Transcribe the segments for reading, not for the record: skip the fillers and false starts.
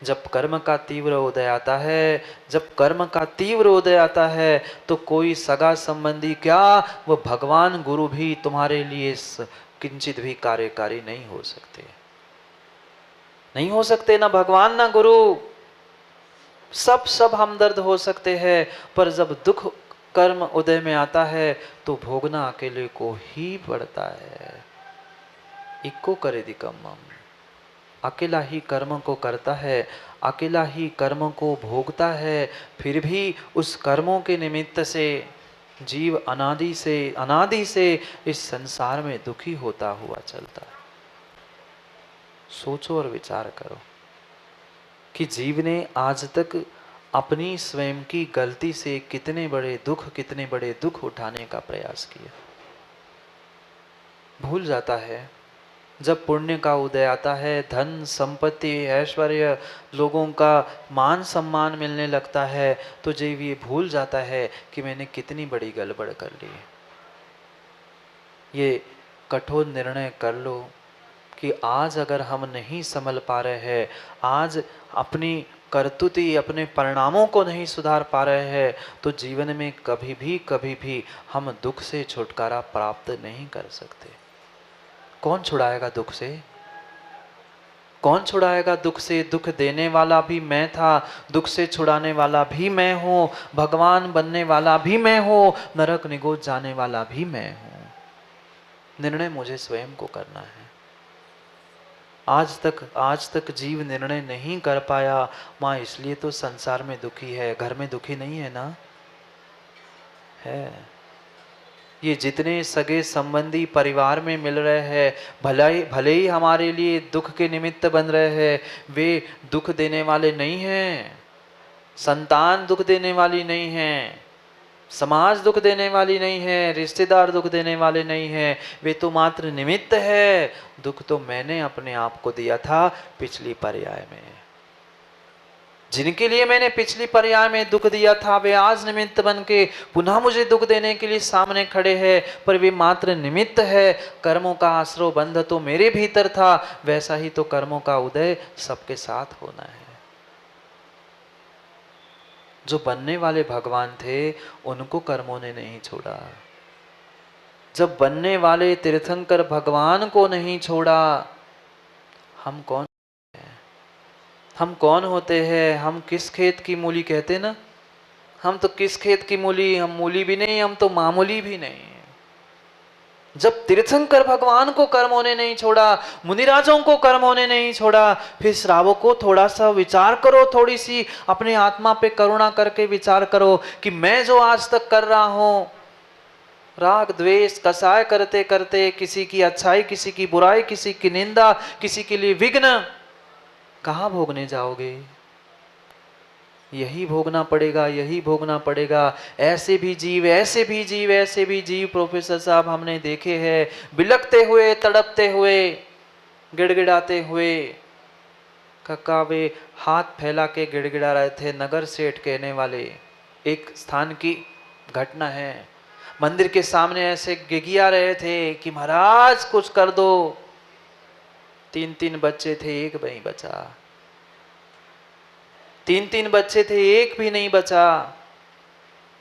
जब कर्म का तीव्र उदय आता है, जब कर्म का तीव्र उदय आता है, तो कोई सगा संबंधी क्या, वो भगवान गुरु भी तुम्हारे लिए किंचित भी कार्यकारी नहीं हो सकते। नहीं हो सकते, ना भगवान ना गुरु। सब हमदर्द हो सकते हैं, पर जब दुख कर्म उदय में आता है तो भोगना अकेले को ही पड़ता है। इक्को करे दिकम्मम, अकेला ही कर्म को करता है, अकेला ही कर्म को भोगता है। फिर भी उस कर्मों के निमित्त से जीव अनादि से इस संसार में दुखी होता हुआ चलता है। सोचो और विचार करो कि जीव ने आज तक अपनी स्वयं की गलती से कितने बड़े दुख उठाने का प्रयास किया। भूल जाता है जब पुण्य का उदय आता है, धन संपत्ति ऐश्वर्य लोगों का मान सम्मान मिलने लगता है, तो जीव ये भूल जाता है कि मैंने कितनी बड़ी गड़बड़ कर ली। ये कठोर निर्णय कर लो कि आज अगर हम नहीं संभल पा रहे हैं, आज अपनी कर्तुति अपने परिणामों को नहीं सुधार पा रहे हैं, तो जीवन में कभी भी हम दुख से छुटकारा प्राप्त नहीं कर सकते। कौन छुड़ाएगा दुख से? कौन छुड़ाएगा दुख से? दुख देने वाला भी मैं था, दुख से छुड़ाने वाला भी मैं हूँ, भगवान बनने वाला भी मैं हूँ, नरक निगोद जाने वाला भी मैं हूँ। निर्णय मुझे स्वयं को करना है। आज तक जीव निर्णय नहीं कर पाया, माँ इसलिए तो संसार में दुखी है। घर में दुखी नहीं है ना? है। ये जितने सगे संबंधी परिवार में मिल रहे हैं, भले ही हमारे लिए दुख के निमित्त बन रहे हैं, वे दुख देने वाले नहीं हैं। संतान दुख देने वाली नहीं है, समाज दुख देने वाली नहीं है, रिश्तेदार दुख देने वाले नहीं है, वे तो मात्र निमित्त है। दुख तो मैंने अपने आप को दिया था पिछली पर्याय में। जिनके लिए मैंने पिछली पर्याय में दुख दिया था, वे आज निमित्त बन के पुनः मुझे दुख देने के लिए सामने खड़े हैं, पर वे मात्र निमित्त है। कर्मों का आश्रय बंध तो मेरे भीतर था, वैसा ही तो कर्मों का उदय सबके साथ होना है। जो बनने वाले भगवान थे, उनको कर्मों ने नहीं छोड़ा। जब बनने वाले तीर्थंकर भगवान को नहीं छोड़ा, हम कौन हैं? हम कौन होते हैं? हम किस खेत की मूली कहते ना, हम तो किस खेत की मूली, हम मूली भी नहीं, हम तो मामूली भी नहीं। जब तीर्थंकर भगवान को कर्मों ने नहीं छोड़ा, मुनिराजों को कर्मों ने नहीं छोड़ा, फिर श्रावकों को थोड़ा सा विचार करो, थोड़ी सी अपने आत्मा पे करुणा करके विचार करो कि मैं जो आज तक कर रहा हूं, राग द्वेष कसाय करते करते, किसी की अच्छाई किसी की बुराई, किसी की निंदा, किसी के लिए विघ्न, कहां भोगने जाओगे? यही भोगना पड़ेगा, यही भोगना पड़ेगा। ऐसे भी जीव प्रोफेसर साहब हमने देखे हैं, बिलखते हुए, तड़पते हुए, गिड़गिड़ाते हुए। कक्का वे हाथ फैला के गिड़गिड़ा रहे थे। नगर सेठ कहने वाले एक स्थान की घटना है, मंदिर के सामने ऐसे गिगिया रहे थे कि महाराज कुछ कर दो। 3 बच्चे थे, एक नहीं बचा। 3 बच्चे थे, एक भी नहीं बचा।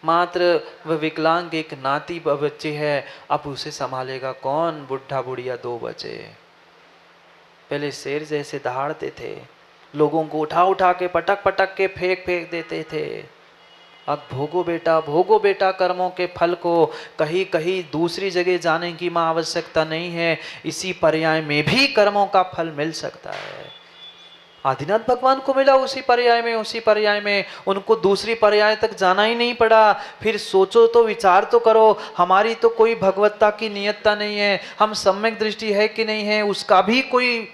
मात्र वह विकलांग एक नाती बच्चे है, अब उसे संभालेगा कौन? बुढ़ा बुढ़िया 2 बचे। पहले शेर जैसे दहाड़ते थे, लोगों को उठा उठा के पटक पटक के फेंक देते थे। अब भोगो बेटा कर्मों के फल को। कहीं कहीं दूसरी जगह जाने की मां आवश्यकता नहीं है, इसी पर्याय में भी कर्मों का फल मिल सकता है। आदिनाथ भगवान को मिला उसी पर्याय में, उनको दूसरी पर्याय तक जाना ही नहीं पड़ा। फिर सोचो तो, विचार तो करो, हमारी तो कोई भगवत्ता की नियतता नहीं है, हम सम्यक दृष्टि है कि नहीं है उसका भी कोई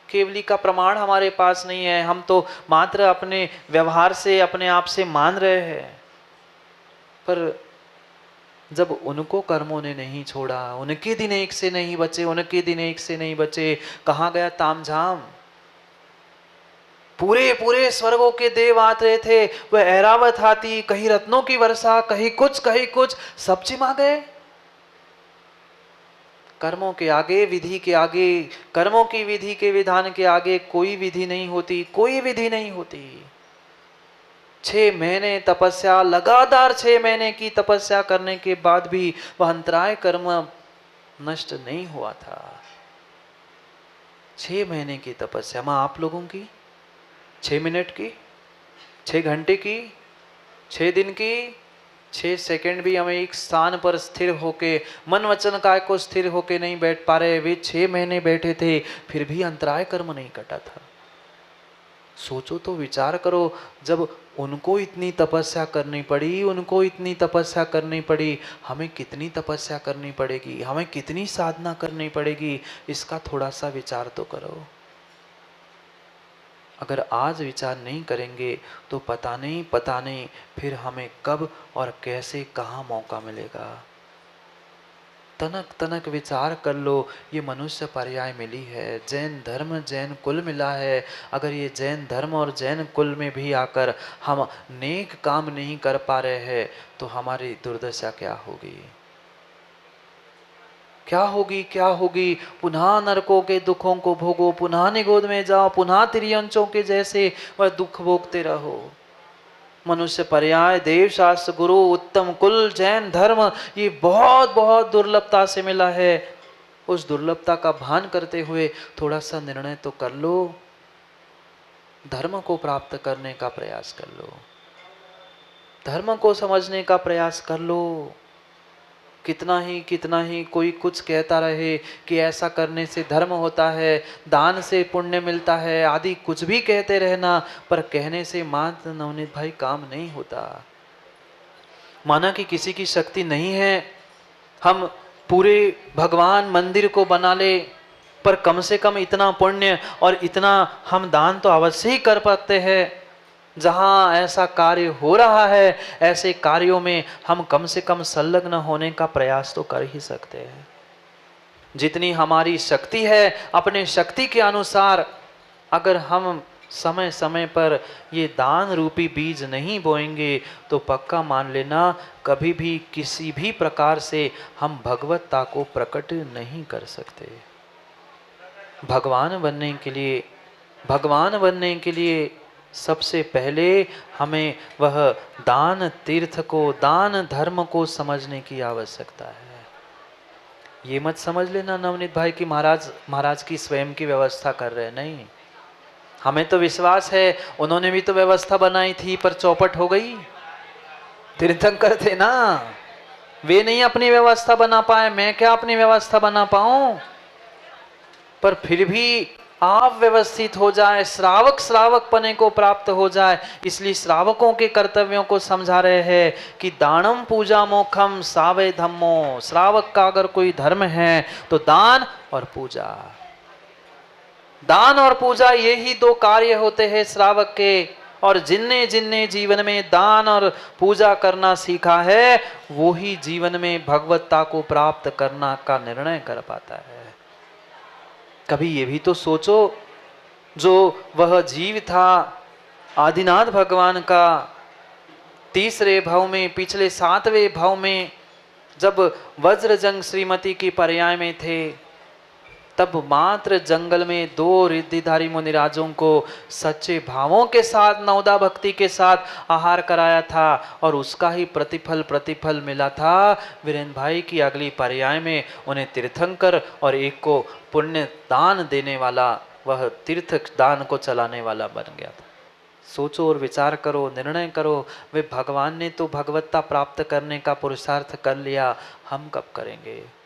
केवली का प्रमाण हमारे पास नहीं है। हम तो मात्र अपने व्यवहार से अपने आप से मान रहे हैं। पर जब उनको कर्मों ने नहीं छोड़ा, उनके दिन एक से नहीं बचे, कहाँ गया तामझाम? पूरे स्वर्गों के देव आते रहे थे, वह ऐरावत हाथी, कहीं रत्नों की वर्षा, कहीं कुछ सब चिमा गए। कर्मों के आगे, विधि के आगे, कर्मों की विधि के विधान के आगे कोई विधि नहीं होती, कोई विधि नहीं होती। 6 महीने तपस्या, लगातार 6 महीने की तपस्या करने के बाद भी वह अंतराय कर्म नष्ट नहीं हुआ था। 6 महीने की तपस्या, मां आप लोगों की 6 मिनट की, 6 घंटे की, 6 दिन की, 6 सेकंड भी हमें एक स्थान पर स्थिर होके, मन वचन काय को स्थिर होके नहीं बैठ पा रहे। वे 6 महीने बैठे थे, फिर भी अंतराय कर्म नहीं कटा था। सोचो तो, विचार करो, जब उनको इतनी तपस्या करनी पड़ी, उनको इतनी तपस्या करनी पड़ी, हमें कितनी तपस्या करनी पड़ेगी, हमें कितनी साधना करनी पड़ेगी, इसका थोड़ा सा विचार तो करो। अगर आज विचार नहीं करेंगे तो पता नहीं फिर हमें कब और कैसे कहाँ मौका मिलेगा। तनक तनक विचार कर लो, ये मनुष्य पर्याय मिली है, जैन धर्म जैन कुल मिला है। अगर ये जैन धर्म और जैन कुल में भी आकर हम नेक काम नहीं कर पा रहे हैं तो हमारी दुर्दशा क्या होगी, क्या होगी, क्या होगी। पुनः नरकों के दुखों को भोगो, पुनः निगोद में जाओ, पुनः तिर्यंचों के जैसे वह दुख भोगते रहो। मनुष्य पर्याय, देव शास्त्र, गुरु, उत्तम कुल, जैन धर्म, ये बहुत बहुत दुर्लभता से मिला है। उस दुर्लभता का भान करते हुए थोड़ा सा निर्णय तो कर लो, धर्म को प्राप्त करने का प्रयास कर लो, धर्म को समझने का प्रयास कर लो। कितना ही कोई कुछ कहता रहे कि ऐसा करने से धर्म होता है, दान से पुण्य मिलता है आदि, कुछ भी कहते रहना, पर कहने से मात्र नवनीत भाई काम नहीं होता। माना कि किसी की शक्ति नहीं है, हम पूरे भगवान मंदिर को बना ले, पर कम से कम इतना पुण्य और इतना हम दान तो अवश्य ही कर पाते हैं। जहां ऐसा कार्य हो रहा है, ऐसे कार्यों में हम कम से कम संलग्न होने का प्रयास तो कर ही सकते हैं। जितनी हमारी शक्ति है, अपने शक्ति के अनुसार अगर हम समय समय पर ये दान रूपी बीज नहीं बोएंगे तो पक्का मान लेना, कभी भी किसी भी प्रकार से हम भगवत्ता को प्रकट नहीं कर सकते। भगवान बनने के लिए सबसे पहले हमें वह दान तीर्थ को, दान धर्म को समझने की आवश्यकता है। ये मत समझ लेना नवनीत भाई कि महाराज की स्वयं की व्यवस्था कर रहे, नहीं। हमें तो विश्वास है उन्होंने भी तो व्यवस्था बनाई थी, पर चौपट हो गई। तीर्थंकर थे ना, वे नहीं अपनी व्यवस्था बना पाए, मैं क्या अपनी व्यवस्था बना पाऊं। पर फिर भी आप व्यवस्थित हो जाए, श्रावक पने को प्राप्त हो जाए, इसलिए श्रावकों के कर्तव्यों को समझा रहे हैं कि दानम पूजा मोक्षम सावे धम्मो। श्रावक का अगर कोई धर्म है तो दान और पूजा, दान और पूजा यही दो कार्य होते हैं श्रावक के। और जिनने जिनने जीवन में दान और पूजा करना सीखा है, वो ही जीवन में भगवत्ता को प्राप्त करना का निर्णय कर पाता है। कभी ये भी तो सोचो, जो वह जीव था आदिनाथ भगवान का, तीसरे भाव में, पिछले 7वें भाव में जब वज्रजंग श्रीमती की पर्याय में थे, तब मात्र जंगल में 2 रिद्धिधारी मुनिराजों को सच्चे भावों के साथ, नवदा भक्ति के साथ आहार कराया था, और उसका ही प्रतिफल मिला था। वीरेंद्र भाई की अगली पर्याय में उन्हें तीर्थंकर और एक को पुण्य दान देने वाला, वह तीर्थ दान को चलाने वाला बन गया था। सोचो और विचार करो, निर्णय करो। वे भगवान ने तो भगवत्ता प्राप्त करने का पुरुषार्थ कर लिया, हम कब करेंगे।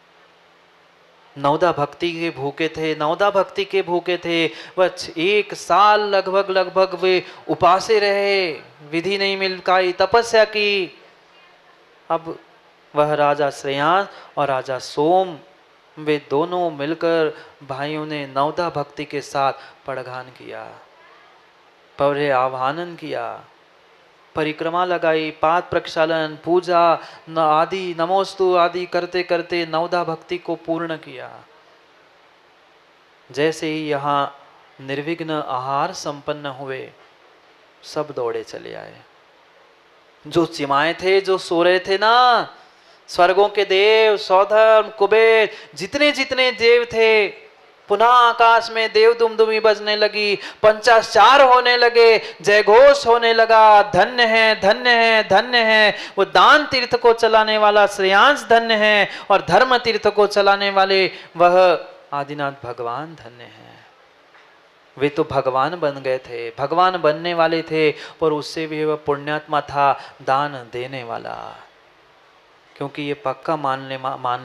नवदा भक्ति के भूखे थे। वह 1 साल लगभग वे उपासे रहे, विधि नहीं मिल पाई, तपस्या की। अब वह राजा श्रेयांस और राजा सोम, वे दोनों मिलकर भाइयों ने नवदा भक्ति के साथ पड़घान किया, पौरे आह्वानन किया, परिक्रमा लगाई, पाद प्रक्षालन, पूजा आदि, नमोस्तु आदि करते करते नवदा भक्ति को पूर्ण किया। जैसे ही यहाँ निर्विघ्न आहार संपन्न हुए, सब दौड़े चले आए। जो चिमाए थे, जो सो रहे थे ना, स्वर्गों के देव, सौधर्म, कुबेर, जितने जितने देव थे, पुनः आकाश में देव दुमदुमी बजने लगी, पंचाचार होने लगे, जय घोष होने लगा, धन्य है धन्य है धन्य है वो दान तीर्थ को चलाने वाला श्रेयांश धन्य है, और धर्म तीर्थ को चलाने वाले वह आदिनाथ भगवान धन्य है। वे तो भगवान बन गए थे, भगवान बनने वाले थे, पर उससे भी वह पुण्यात्मा था, दान देने वाला। क्योंकि ये पक्का मान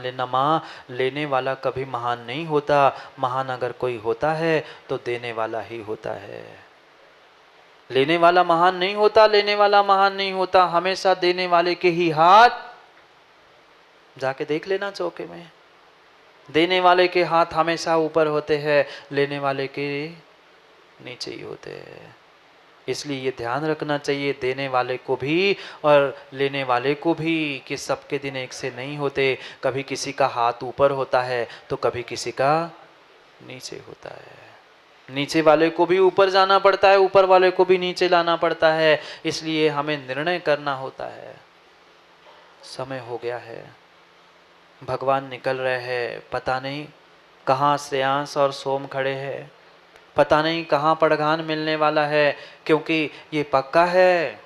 लेना माँ, लेने वाला कभी महान नहीं होता। महान अगर कोई होता है तो देने वाला ही होता है। लेने वाला महान नहीं होता, लेने वाला महान नहीं होता। हमेशा देने वाले के ही हाथ, जाके देख लेना चौके में, देने वाले के हाथ हमेशा ऊपर होते हैं, लेने वाले के नीचे ही होते हैं। इसलिए ये ध्यान रखना चाहिए देने वाले को भी और लेने वाले को भी, कि सबके दिन एक से नहीं होते। कभी किसी का हाथ ऊपर होता है तो कभी किसी का नीचे होता है। नीचे वाले को भी ऊपर जाना पड़ता है, ऊपर वाले को भी नीचे लाना पड़ता है। इसलिए हमें निर्णय करना होता है। समय हो गया है, भगवान निकल रहे हैं, पता नहीं कहाँ श्रेयांश और सोम खड़े हैं, पता नहीं कहाँ पड़घान मिलने वाला है। क्योंकि ये पक्का है,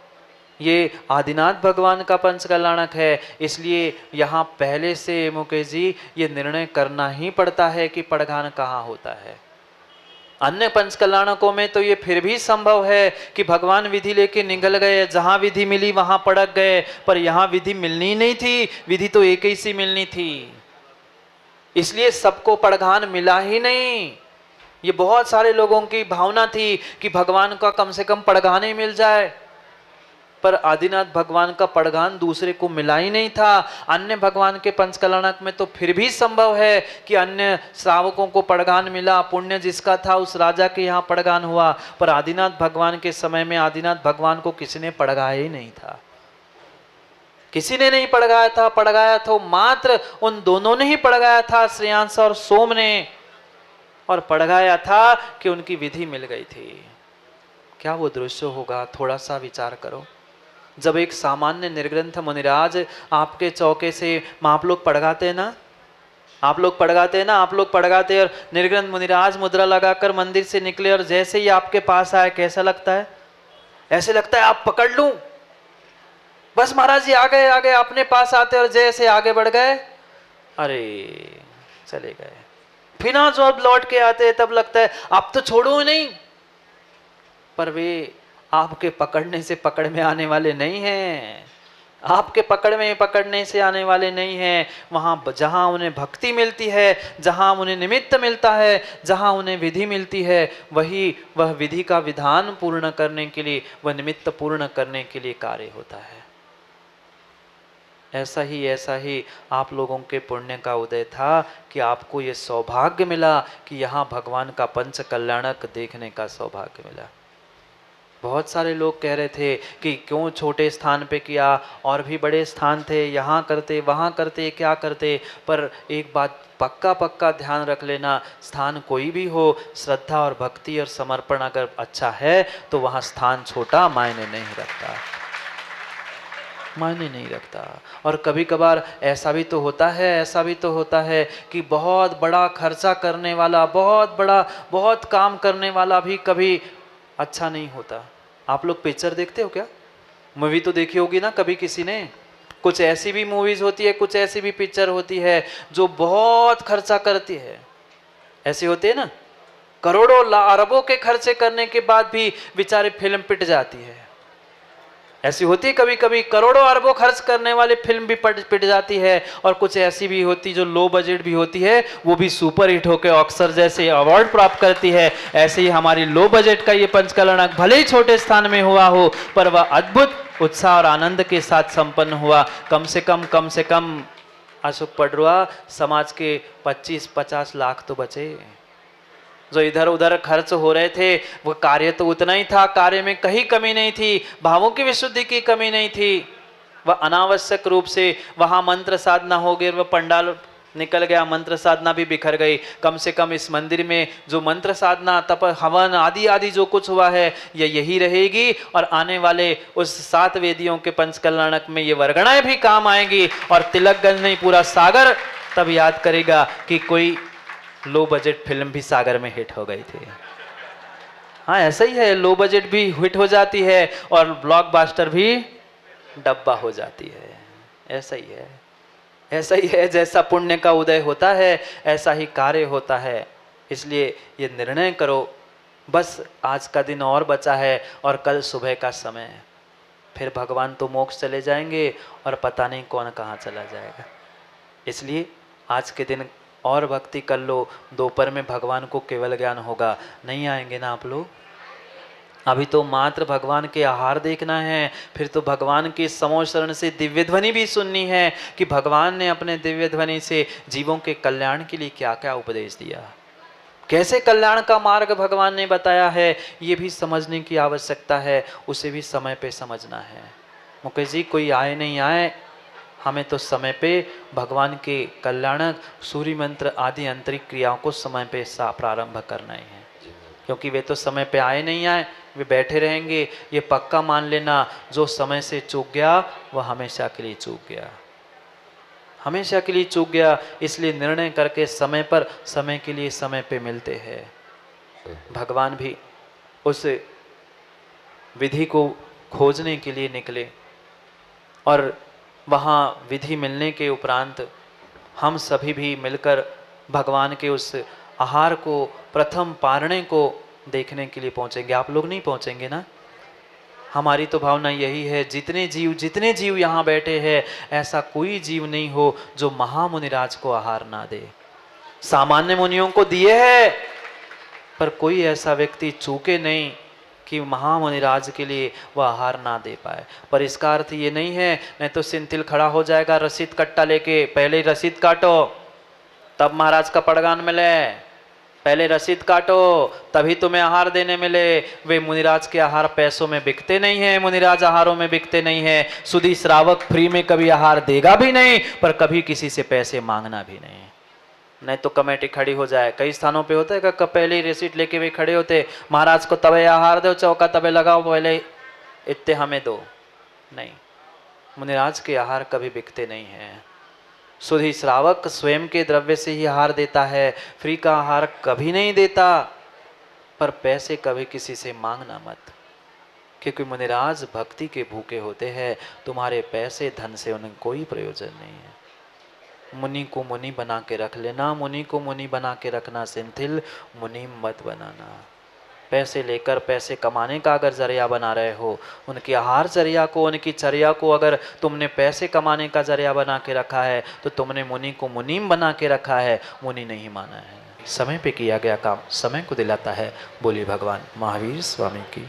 ये आदिनाथ भगवान का पंच कल्याणक है। इसलिए यहाँ पहले से मुकेश जी ये निर्णय करना ही पड़ता है कि पड़घान कहाँ होता है। अन्य पंच कल्याणकों में तो ये फिर भी संभव है कि भगवान विधि लेके निकल गए, जहाँ विधि मिली वहाँ पड़क गए, पर यहाँ विधि मिलनी नहीं थी, विधि तो एक ही सी मिलनी थी। इसलिए सबको पड़घान मिला ही नहीं। ये बहुत सारे लोगों की भावना थी कि भगवान का कम से कम पड़घान ही मिल जाए, पर आदिनाथ भगवान का पड़घान दूसरे को मिला ही नहीं था। अन्य भगवान के पंच कल्याणक में तो फिर भी संभव है कि अन्य श्रावकों को पड़घान मिला, पुण्य जिसका था उस राजा के यहाँ पड़घान हुआ, पर आदिनाथ भगवान के समय में आदिनाथ भगवान को किसी ने पड़घाया ही नहीं था। किसी ने नहीं पड़घाया था, पड़घाया तो मात्र उन दोनों ने ही पड़घाया था, श्रेयांश और सोम ने, और पड़घाया था कि उनकी विधि मिल गई थी। क्या वो दृश्य होगा, थोड़ा सा विचार करो। जब एक सामान्य निर्ग्रंथ मुनिराज आपके चौके से आप लोग पड़घाते हैं ना, आप लोग पड़घाते और निर्ग्रंथ मुनिराज मुद्रा लगाकर मंदिर से निकले और जैसे ही आपके पास आए, कैसा लगता है? ऐसे लगता है आप पकड़ लूं, बस महाराज जी आ गए, अपने पास आते और जैसे आगे बढ़ गए, अरे चले गए। फिर जब लौट के आते हैं तब लगता है आप तो छोड़ो नहीं, पर वे आपके पकड़ने से पकड़ में आने वाले नहीं हैं, आपके पकड़ने से आने वाले नहीं हैं। वहाँ जहाँ उन्हें भक्ति मिलती है, जहाँ उन्हें निमित्त मिलता है, जहाँ उन्हें विधि मिलती है, वह विधि का विधान पूर्ण करने के लिए, वह निमित्त पूर्ण करने के लिए कार्य होता है। ऐसा ही आप लोगों के पुण्य का उदय था कि आपको ये सौभाग्य मिला कि यहाँ भगवान का पंच कल्याणक देखने का सौभाग्य मिला। बहुत सारे लोग कह रहे थे कि क्यों छोटे स्थान पे किया, और भी बड़े स्थान थे, यहाँ करते वहाँ करते क्या करते। पर एक बात पक्का ध्यान रख लेना, स्थान कोई भी हो, श्रद्धा और भक्ति और समर्पण अगर अच्छा है तो वहाँ स्थान छोटा मायने नहीं रखता। और कभी कभार ऐसा भी तो होता है कि बहुत बड़ा खर्चा करने वाला, बहुत काम करने वाला भी कभी अच्छा नहीं होता। आप लोग पिक्चर देखते हो क्या? मूवी तो देखी होगी ना कभी किसी ने। कुछ ऐसी भी मूवीज होती है, कुछ ऐसी भी पिक्चर होती है जो बहुत खर्चा करती है। ऐसी होती है ना, करोड़ों अरबों के खर्चे करने के बाद भी बेचारी फिल्म पिट जाती है। ऐसी होती है कभी कभी, करोड़ों अरबों खर्च करने वाली फिल्म भी पिट जाती है। और कुछ ऐसी भी होती जो लो बजट भी होती है, वो भी सुपर हिट होकर ऑस्कर जैसे अवार्ड प्राप्त करती है। ऐसे ही हमारी लो बजट का ये पंच कल्याणक भले ही छोटे स्थान में हुआ हो, पर वह अद्भुत उत्साह और आनंद के साथ संपन्न हुआ। कम से कम अशोक पडरुआ, समाज के 25-50 लाख तो बचे। जो इधर उधर खर्च हो रहे थे, वो कार्य तो उतना ही था, कार्य में कहीं कमी नहीं थी, भावों की विशुद्धि की कमी नहीं थी। वह अनावश्यक रूप से वहां मंत्र साधना हो गई, वह पंडाल निकल गया, मंत्र साधना भी बिखर गई। कम से कम इस मंदिर में जो मंत्र साधना, तप, हवन आदि आदि जो कुछ हुआ है ये यही रहेगी, और आने वाले उस 7 वेदियों के पंचकल्याणक में ये वर्गणाएं भी काम आएंगी, और तिलकगंज नहीं पूरा सागर तब याद करेगा कि कोई लो बजट फिल्म भी सागर में हिट हो गई थी। हाँ ऐसा ही है, लो बजट भी हिट हो जाती है और ब्लॉकबस्टर भी डब्बा हो जाती है। ऐसा ही है, ऐसा ही है, जैसा पुण्य का उदय होता है ऐसा ही कार्य होता है। इसलिए ये निर्णय करो, बस आज का दिन और बचा है और कल सुबह का समय है, फिर भगवान तो मोक्ष चले जाएंगे और पता नहीं कौन कहाँ चला जाएगा। इसलिए आज के दिन और भक्ति कर लो, दोपहर में भगवान को केवल ज्ञान होगा। नहीं आएंगे ना आप लोग? अभी तो मात्र भगवान के आहार देखना है, फिर तो भगवान के समोशरण से दिव्य ध्वनि भी सुननी है कि भगवान ने अपने दिव्य ध्वनि से जीवों के कल्याण के लिए क्या क्या उपदेश दिया, कैसे कल्याण का मार्ग भगवान ने बताया है, ये भी समझने की आवश्यकता है, उसे भी समय पे समझना है। मुकेश जी कोई आए नहीं आए, हमें तो समय पे भगवान के कल्याणक सूर्य मंत्र आदि आंतरिक क्रियाओं को समय पे प्रारंभ करना ही है, क्योंकि वे तो समय पे आए नहीं आए, वे बैठे रहेंगे। ये पक्का मान लेना, जो समय से चूक गया वह हमेशा के लिए चूक गया, हमेशा के लिए चूक गया। इसलिए निर्णय करके समय पर, समय के लिए समय पे मिलते हैं। भगवान भी उस विधि को खोजने के लिए निकले, और वहाँ विधि मिलने के उपरांत हम सभी भी मिलकर भगवान के उस आहार को, प्रथम पारणे को देखने के लिए पहुंचेंगे। आप लोग नहीं पहुंचेंगे ना? हमारी तो भावना यही है, जितने जीव यहाँ बैठे हैं ऐसा कोई जीव नहीं हो जो महामुनिराज को आहार ना दे। सामान्य मुनियों को दिए है, पर कोई ऐसा व्यक्ति चूके नहीं कि महामुनिराज के लिए वह आहार ना दे पाए। पर इसका अर्थ ये नहीं है, नहीं तो सिंथिल खड़ा हो जाएगा रसीद कट्टा लेके, पहले रसीद काटो तब महाराज का पड़गान मिले, पहले रसीद काटो तभी तुम्हें आहार देने मिले। वे मुनिराज के आहार पैसों में बिकते नहीं हैं, मुनिराज आहारों में बिकते नहीं हैं। सुधी श्रावक फ्री में कभी आहार देगा भी नहीं, पर कभी किसी से पैसे मांगना भी नहीं, नहीं तो कमेटी खड़ी हो जाए। कई स्थानों पे होता है कि पहले ही रिसीट लेके वे खड़े होते, महाराज को तबे आहार दो, चौका तबे लगाओ, पहले इतने हमें दो। नहीं, मुनिराज के आहार कभी बिकते नहीं हैं। सुधी श्रावक स्वयं के द्रव्य से ही आहार देता है, फ्री का आहार कभी नहीं देता। पर पैसे कभी किसी से मांगना मत, क्योंकि मुनिराज भक्ति के भूखे होते हैं। तुम्हारे पैसे धन से उन्हें कोई प्रयोजन नहीं है। मुनि को मुनि बना के रख लेना, मुनि को मुनि बना के रखना सिंथिल, मुनि मत बनाना। पैसे लेकर पैसे कमाने का अगर जरिया बना रहे हो, उनकी आहार जरिया को, उनकी चर्या को अगर तुमने पैसे कमाने का जरिया बना के रखा है, तो तुमने मुनि को मुनीम बना के रखा है, मुनि नहीं माना है। समय पे किया गया काम समय को दिलाता है। बोलिए भगवान महावीर स्वामी की।